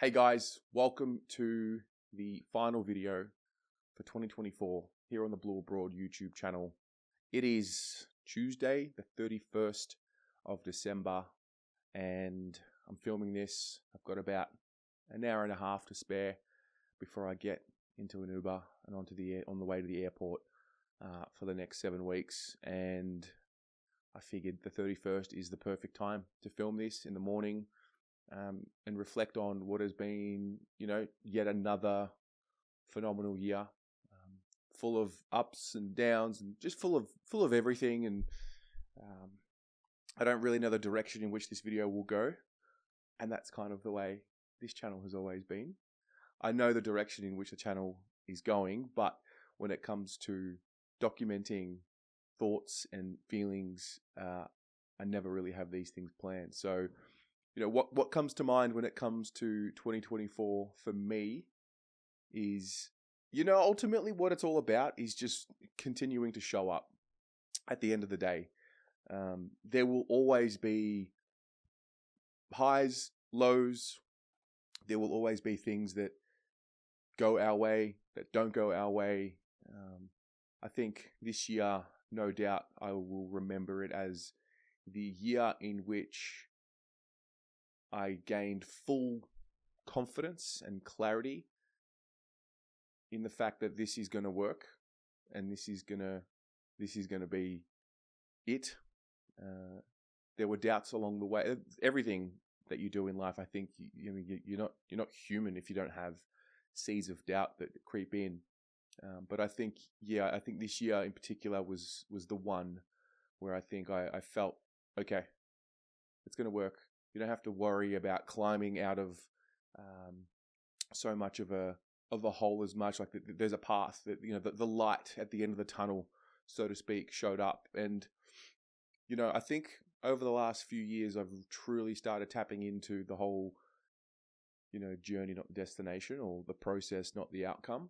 Hey guys, welcome to the final video for 2024 here on the Blue Abroad YouTube channel. It is Tuesday, the 31st of December, and I'm filming this. I've got about an hour and a half to spare before I get into an Uber and on the way to the airport for the next 7 weeks. And I figured the 31st is the perfect time to film this in the morning. And reflect on what has been, yet another phenomenal year, full of ups and downs, and just full of everything. And I don't really know the direction in which this video will go, and that's kind of the way this channel has always been. I know the direction in which the channel is going, but when it comes to documenting thoughts and feelings, I never really have these things planned. So what comes to mind when it comes to 2024 for me is, ultimately what it's all about is just continuing to show up at the end of the day. There will always be highs, lows. There will always be things that go our way, that don't go our way. I think this year, no doubt, I will remember it as the year in which I gained full confidence and clarity in the fact that this is going to work, and this is going to be it. There were doubts along the way. Everything that you do in life, I think, you're not human if you don't have seeds of doubt that creep in. But I think this year in particular was the one where I think I felt, okay, it's going to work. You don't have to worry about climbing out of so much of a hole as much. Like there's a path that the light at the end of the tunnel, so to speak, showed up. And I think over the last few years, I've truly started tapping into the whole journey, not the destination, or the process, not the outcome.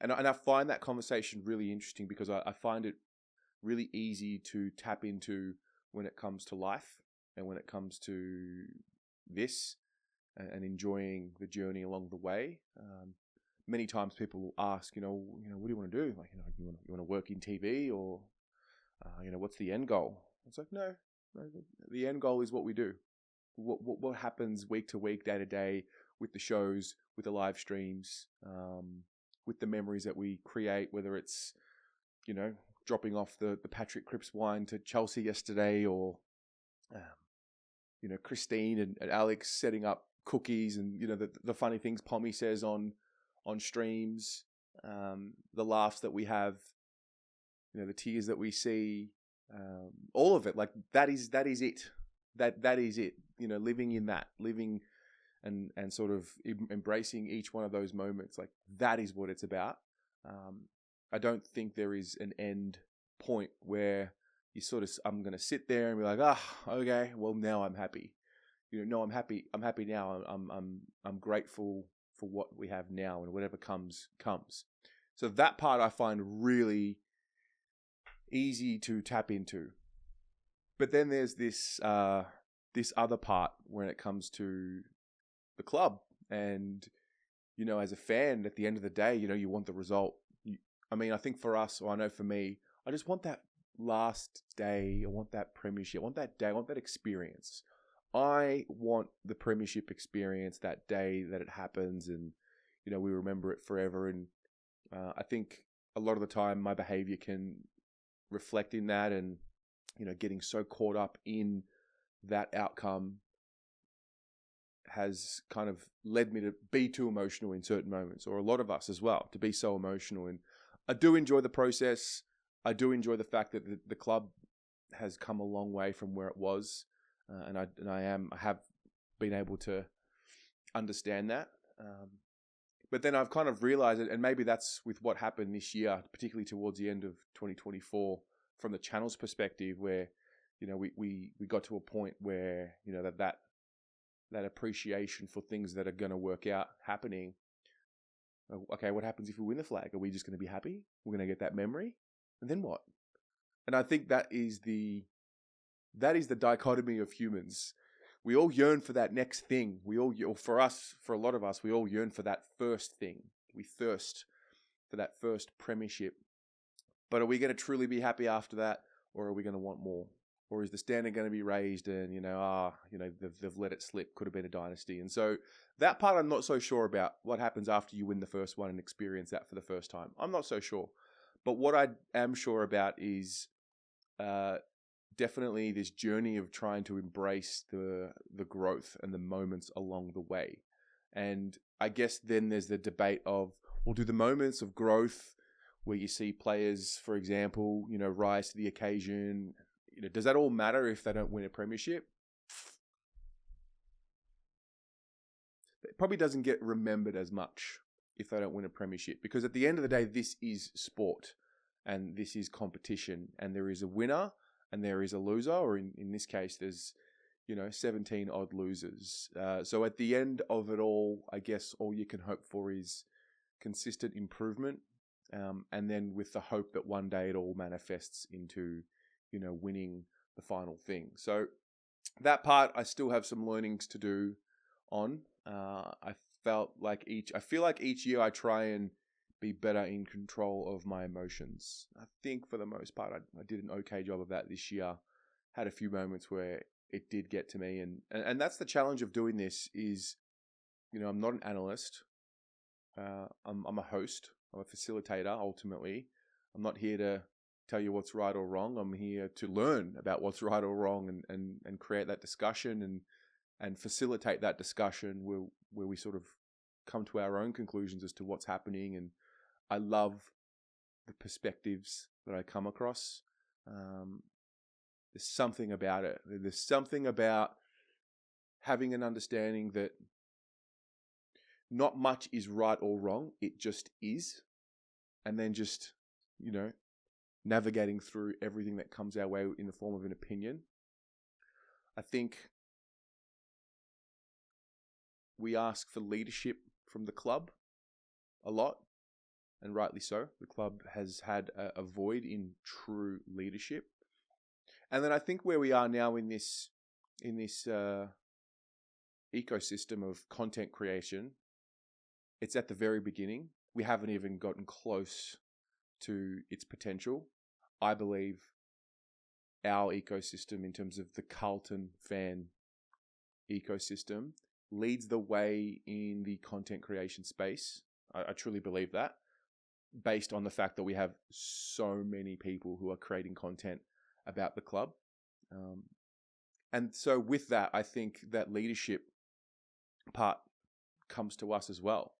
And I find that conversation really interesting because I find it really easy to tap into when it comes to life. And when it comes to this and enjoying the journey along the way, many times people will ask, what do you want to do? Like, you want to work in TV, or, what's the end goal? It's like, no, the end goal is what we do. What happens week to week, day to day, with the shows, with the live streams, with the memories that we create, whether it's, dropping off the Patrick Cripps wine to Chelsea yesterday, or Christine and Alex setting up cookies, and the funny things Pommy says on streams, the laughs that we have, the tears that we see, all of it. Like that is it. That is it. Living in that, and sort of embracing each one of those moments. Like that is what it's about. I don't think there is an end point where I'm going to sit there and be like, okay, well now I'm happy. No, I'm happy. I'm happy now. I'm grateful for what we have now, and whatever comes. So that part I find really easy to tap into. But then there's this other part when it comes to the club, and as a fan, at the end of the day, you want the result. I think for us, or I know for me, I just want that last day. I want that premiership. I want that day. I want that experience. I want the premiership experience that day that it happens, and we remember it forever. And I think a lot of the time my behavior can reflect in that, and getting so caught up in that outcome has kind of led me to be too emotional in certain moments, or a lot of us as well, to be so emotional. And I do enjoy the process. I do enjoy the fact that the club has come a long way from where it was, and I have been able to understand that. But then I've kind of realized it, and maybe that's with what happened this year, particularly towards the end of 2024, from the channel's perspective, where we got to a point where that appreciation for things that are going to work out happening. Okay, what happens if we win the flag? Are we just going to be happy? We're going to get that memory, and then what? And I think that is the dichotomy of humans. we all yearn for that next thing. For a lot of us, we all yearn for that first thing. We thirst for that first premiership. But are we going to truly be happy after that, or are we going to want more? Or is the standard going to be raised and, they've let it slip, could have been a dynasty. And so that part I'm not so sure about, what happens after you win the first one and experience that for the first time. I'm not so sure. But what I am sure about is definitely this journey of trying to embrace the growth and the moments along the way. And I guess then there's the debate of, well, do the moments of growth where you see players, for example, rise to the occasion, does that all matter if they don't win a premiership? It probably doesn't get remembered as much if they don't win a premiership, because at the end of the day, this is sport and this is competition, and there is a winner and there is a loser, or in this case, there's 17 odd losers. So at the end of it all, I guess all you can hope for is consistent improvement, and then with the hope that one day it all manifests into winning the final thing. So that part I still have some learnings to do on. I feel like each year I try and be better in control of my emotions. I think for the most part I did an okay job of that this year. Had a few moments where it did get to me, and that's the challenge of doing this is, I'm not an analyst. I'm a host. I'm a facilitator ultimately. I'm not here to tell you what's right or wrong. I'm here to learn about what's right or wrong and create that discussion and facilitate that discussion where we sort of come to our own conclusions as to what's happening. And I love the perspectives that I come across. There's something about it. There's something about having an understanding that not much is right or wrong. It just is. And then just, navigating through everything that comes our way in the form of an opinion. I think we ask for leadership from the club a lot, and rightly so. The club has had a void in true leadership. And then I think where we are now in this ecosystem of content creation, it's at the very beginning. We haven't even gotten close to its potential. I believe our ecosystem, in terms of the Carlton fan ecosystem, leads the way in the content creation space. I truly believe that, based on the fact that we have so many people who are creating content about the club. And so with that, I think that leadership part comes to us as well.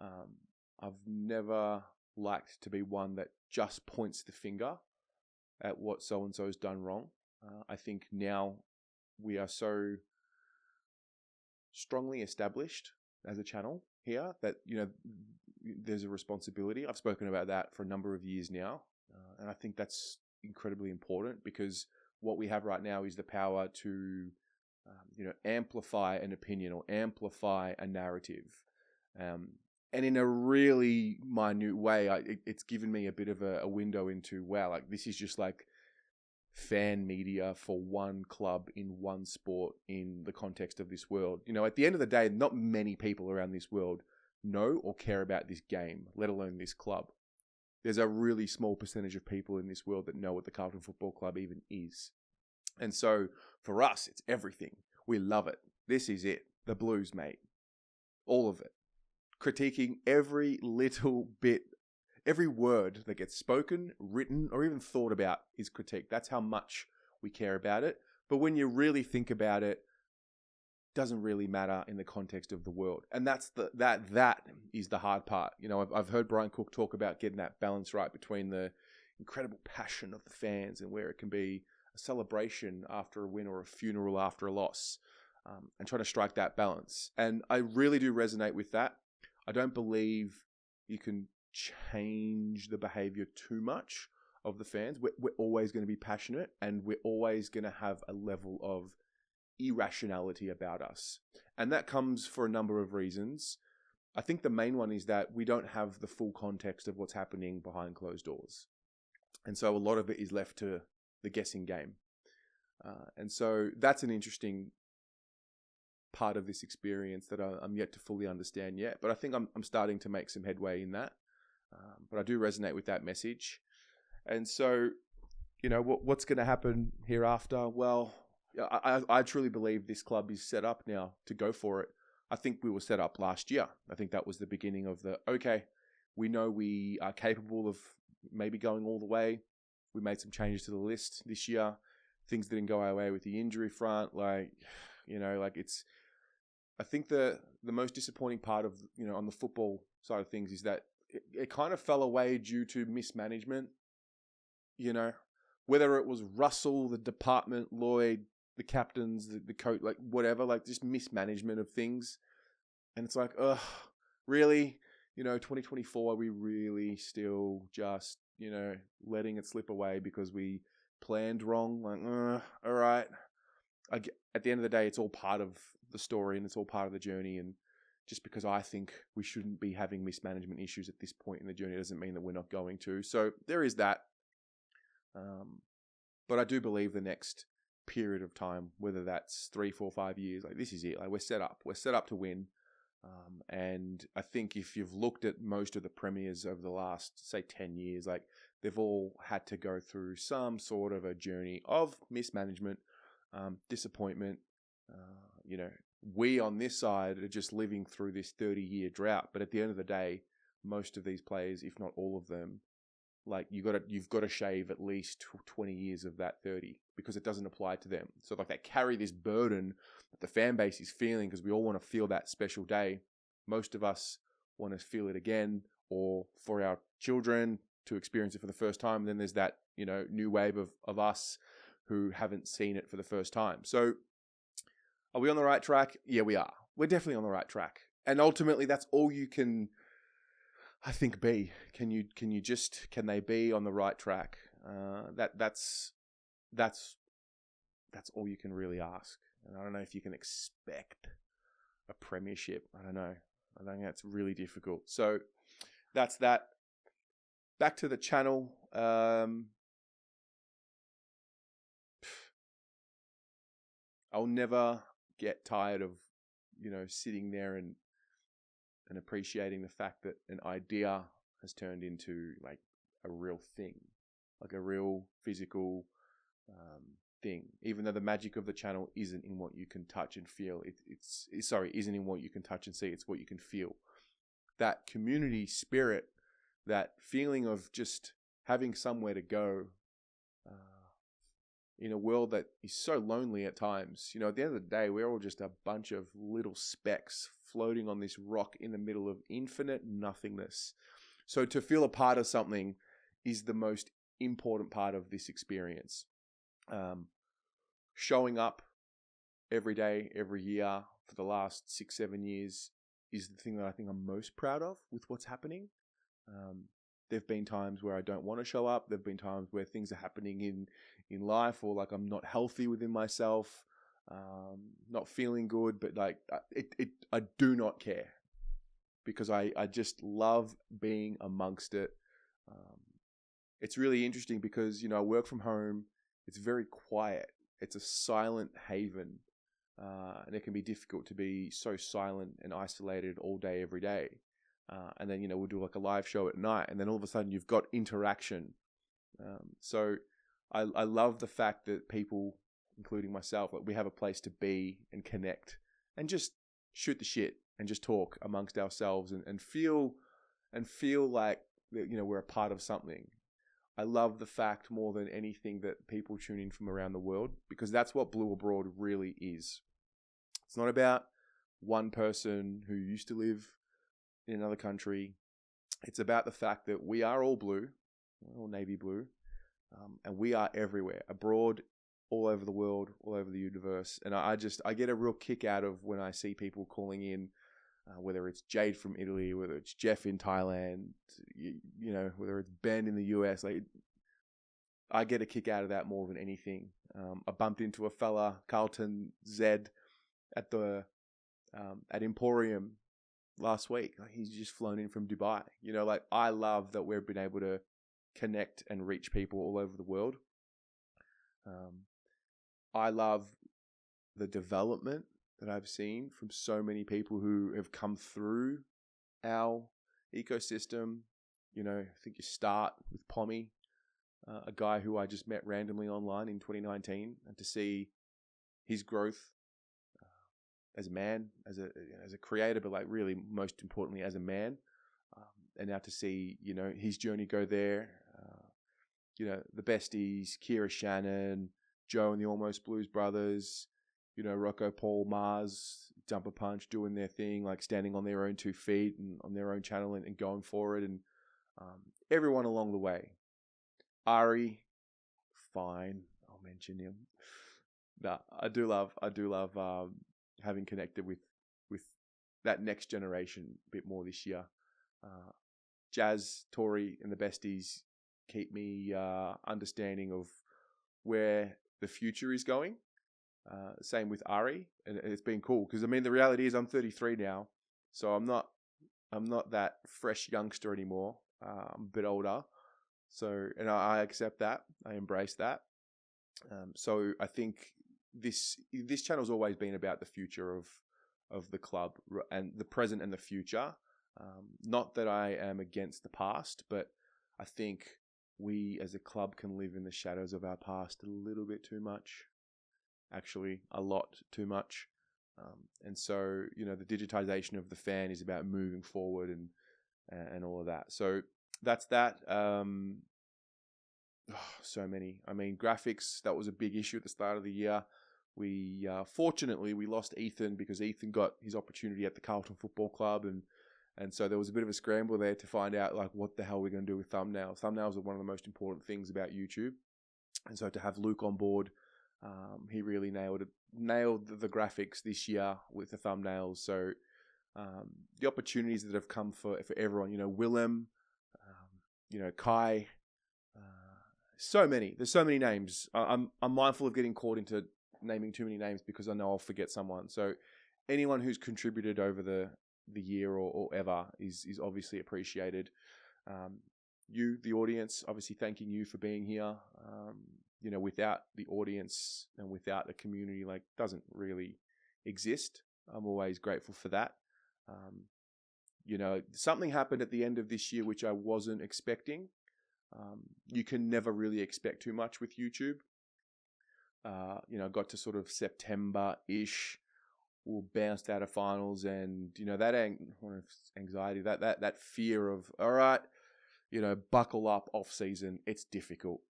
I've never liked to be one that just points the finger at what so-and-so's done wrong. I think now we are so strongly established as a channel here that, there's a responsibility. I've spoken about that for a number of years now. And I think that's incredibly important, because what we have right now is the power to, amplify an opinion or amplify a narrative. And in a really minute way, it's given me a bit of a window into, wow, like this is just like fan media for one club in one sport in the context of this world. At the end of the day, not many people around this world know or care about this game, let alone this club. There's a really small percentage of people in this world that know what the Carlton Football Club even is. And so for us, it's everything. We love it. This is it. The Blues, mate. All of it. Critiquing every little bit, every word that gets spoken, written, or even thought about is critique. That's how much we care about it. But when you really think about it, doesn't really matter in the context of the world. And that is the hard part. I've heard Brian Cook talk about getting that balance right between the incredible passion of the fans and where it can be a celebration after a win or a funeral after a loss, and trying to strike that balance. And I really do resonate with that. I don't believe you can change the behavior too much of the fans. We're always going to be passionate, and we're always going to have a level of irrationality about us. And that comes for a number of reasons. I think the main one is that we don't have the full context of what's happening behind closed doors. And so a lot of it is left to the guessing game. And so that's an interesting part of this experience that I'm yet to fully understand yet. But I think I'm starting to make some headway in that. But I do resonate with that message. And so, what's going to happen hereafter? Well, I truly believe this club is set up now to go for it. I think we were set up last year. I think that was the beginning of okay, we know we are capable of maybe going all the way. We made some changes to the list this year. Things didn't go our way with the injury front. I think the most disappointing part of, on the football side of things is that it kind of fell away due to mismanagement. Whether it was Russell, the department, Lloyd, the captains, the coach, whatever, just mismanagement of things. And it's really, 2024, are we really still just, letting it slip away because we planned wrong? All right. At the end of the day, it's all part of the story and it's all part of the journey. And just because I think we shouldn't be having mismanagement issues at this point in the journey doesn't mean that we're not going to. So there is that. But I do believe the next period of time, whether that's 3, 4, 5 years, this is it. We're set up. We're set up to win. And I think if you've looked at most of the premiers over the last, say, 10 years, they've all had to go through some sort of a journey of mismanagement, disappointment. We on this side are just living through this 30-year drought. But at the end of the day, most of these players, if not all of them, you've got to shave at least 20 years of that 30 because it doesn't apply to them. So they carry this burden that the fan base is feeling because we all want to feel that special day. Most of us want to feel it again, or for our children to experience it for the first time. And then there's that, new wave of us who haven't seen it for the first time. So are we on the right track? Yeah, we are. We're definitely on the right track. And ultimately that's all you can, I think, be. Can they be on the right track? That's all you can really ask. And I don't know if you can expect a premiership. I don't know. I think that's really difficult. So that's that. Back to the channel. I'll never get tired of, sitting there and appreciating the fact that an idea has turned into a real thing, a real physical thing. Even though the magic of the channel isn't in what you can touch and feel, isn't in what you can touch and see. It's what you can feel. That community spirit, that feeling of just having somewhere to go in a world that is so lonely at times. At the end of the day, we're all just a bunch of little specks floating on this rock in the middle of infinite nothingness. So to feel a part of something is the most important part of this experience. Showing up every day, every year for the last 6, 7 years is the thing that I think I'm most proud of with what's happening. There've been times where I don't want to show up. There've been times where things are happening in life, or I'm not healthy within myself, not feeling good. But I do not care because I just love being amongst it. It's really interesting because I work from home. It's very quiet. It's a silent haven, and it can be difficult to be so silent and isolated all day, every day. And then, we'll do a live show at night, and then all of a sudden you've got interaction. So I love the fact that people, including myself, we have a place to be and connect and just shoot the shit and just talk amongst ourselves and feel like, we're a part of something. I love the fact more than anything that people tune in from around the world, because that's what Blue Abroad really is. It's not about one person who used to live in another country. It's about the fact that we are all blue, all navy blue, and we are everywhere, abroad, all over the world, all over the universe. And I get a real kick out of when I see people calling in, whether it's Jade from Italy, whether it's Jeff in Thailand, whether it's Ben in the US. I get a kick out of that more than anything. I bumped into a fella, Carlton Zed, at Emporium last week. He's just flown in from Dubai. I love that we've been able to connect and reach people all over the world. I love the development that I've seen from so many people who have come through our ecosystem. I think you start with Pommy, a guy who I just met randomly online in 2019, and to see his growth as a man, as a creator, but like really most importantly as a man, and now to see his journey go there. The besties, Kira Shannon, Joe and the Almost Blues Brothers, Rocco, Paul, Mars, Jumper Punch doing their thing, like standing on their own 2 feet and on their own channel and going for it, and everyone along the way. Ari, fine, I'll mention him. No, I do love having connected with that next generation a bit more this year. Jazz, Tori, and the besties keep me understanding of where the future is going. Same with Ari, and it's been cool because the reality is I'm 33 now, so I'm not that fresh youngster anymore. I'm a bit older, and I accept that. I embrace that. So I think this channel's always been about the future of the club and the present and the future. Not that I am against the past, but I think we as a club can live in the shadows of our past a little bit too much. Actually, a lot too much. And so, the digitization of the fan is about moving forward and all of that. So that's that. So many. Graphics, that was a big issue at the start of the year. We fortunately we lost Ethan because Ethan got his opportunity at the Carlton Football Club, and so there was a bit of a scramble there to find out like what the hell we're going to do with thumbnails. Thumbnails are one of the most important things about YouTube, and so to have Luke on board, he really nailed the graphics this year with the thumbnails. So the opportunities that have come for everyone, Willem, Kai. So many. There's so many names. I'm mindful of getting caught into naming too many names because I know I'll forget someone. So anyone who's contributed over the year or ever is obviously appreciated. You, the audience, obviously thanking you for being here. Without the audience and without the community, doesn't really exist. I'm always grateful for that. Something happened at the end of this year which I wasn't expecting. You can never really expect too much with YouTube. Got to sort of September-ish, we bounced out of finals, and that anxiety, that fear of, all right, buckle up off season. It's difficult.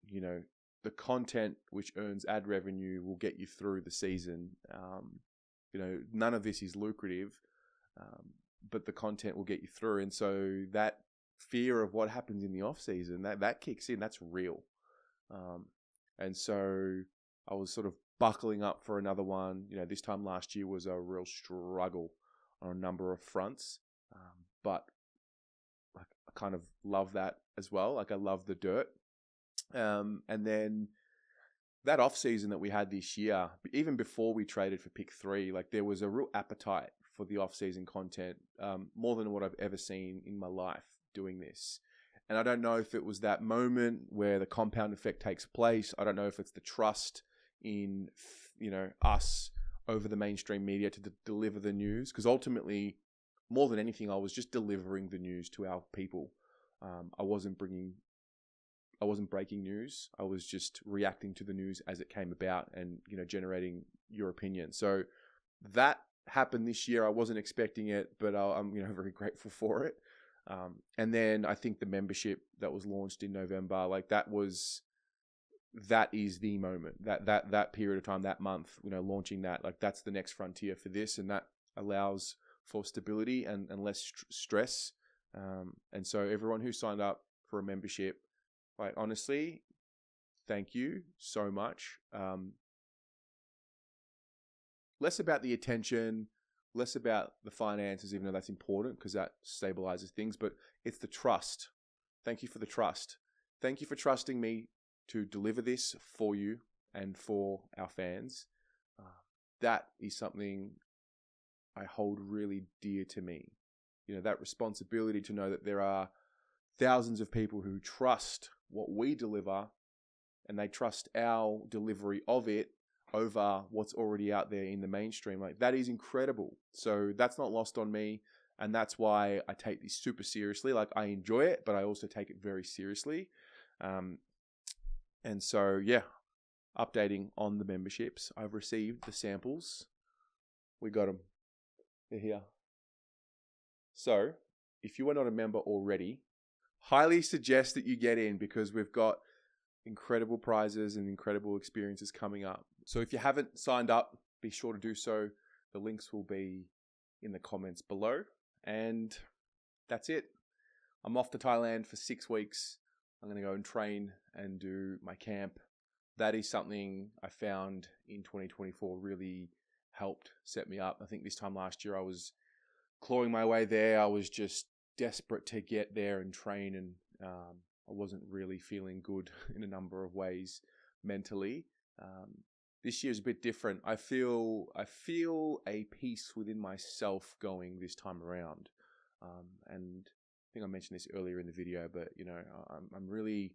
The content which earns ad revenue will get you through the season. None of this is lucrative, but the content will get you through, and so that fear of what happens in the off season that kicks in. That's real, and so I was sort of buckling up for another one. This time last year was a real struggle on a number of fronts, but I kind of love that as well. I love the dirt, and then that off season that we had this year, even before we traded for pick 3, there was a real appetite for the off season content, more than what I've ever seen in my life doing this. And I don't know if it was that moment where the compound effect takes place. I don't know if it's the trust in us over the mainstream media to deliver the news, because ultimately, more than anything, I was just delivering the news to our people. I wasn't breaking news. I was just reacting to the news as it came about and generating your opinion. So that happened this year. I wasn't expecting it, but I'm very grateful for it. And then I think the membership that was launched in November, that is the moment, that period of time, that month, launching that, that's the next frontier for this, and that allows for stability and less stress. And so everyone who signed up for a membership, honestly, thank you so much. Less about the attention, less about the finances, even though that's important because that stabilizes things, but it's the trust. Thank you for the trust. Thank you for trusting me to deliver this for you and for our fans. That is something I hold really dear to me. That responsibility to know that there are thousands of people who trust what we deliver, and they trust our delivery of it over what's already out there in the mainstream. Like, that is incredible. So that's not lost on me. And that's why I take this super seriously. Like, I enjoy it, but I also take it very seriously. And so, yeah, updating on the memberships. I've received the samples. We got them. They're here. So, if you are not a member already, highly suggest that you get in, because we've got incredible prizes and incredible experiences coming up. So if you haven't signed up, be sure to do so. The links will be in the comments below. And that's it. I'm off to Thailand for 6 weeks. I'm going to go and train and do my camp. That is something I found in 2024 really helped set me up. I think this time last year I was clawing my way there. I was just desperate to get there and train, and I wasn't really feeling good in a number of ways mentally. This year's a bit different. I feel a peace within myself going this time around, and I think I mentioned this earlier in the video, but I'm really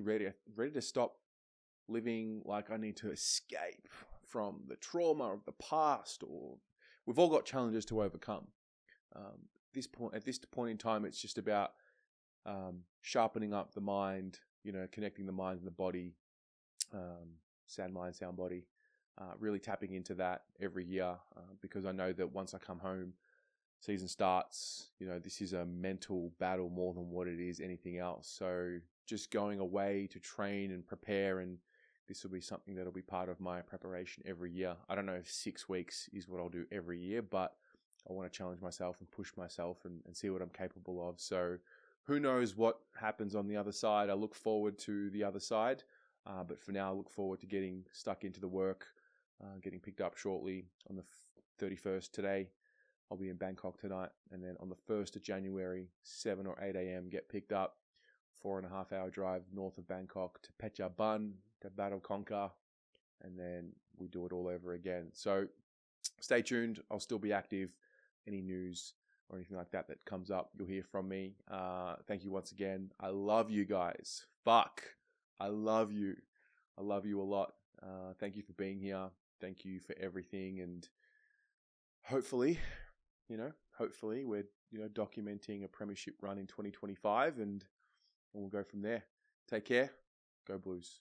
ready to stop living like I need to escape from the trauma of the past, or we've all got challenges to overcome. At this point in time, it's just about sharpening up the mind, connecting the mind and the body, sound mind, sound body, really tapping into that every year, because I know that once I come home, season starts, this is a mental battle more than what it is anything else. So just going away to train and prepare, and this will be something that'll be part of my preparation every year. I don't know if 6 weeks is what I'll do every year, but I want to challenge myself and push myself and see what I'm capable of. So who knows what happens on the other side. I look forward to the other side. But for now, I look forward to getting stuck into the work, getting picked up shortly on the 31st today. I'll be in Bangkok tonight. And then on the 1st of January, 7 or 8 a.m., get picked up. 4.5 hour drive north of Bangkok to Phetchabun, to Battle Conquer. And then we do it all over again. So stay tuned. I'll still be active. Any news or anything like that comes up, you'll hear from me. Thank you once again. I love you guys. Fuck. I love you. I love you a lot. Thank you for being here. Thank you for everything. And hopefully we're, documenting a premiership run in 2025, and we'll go from there. Take care. Go Blues.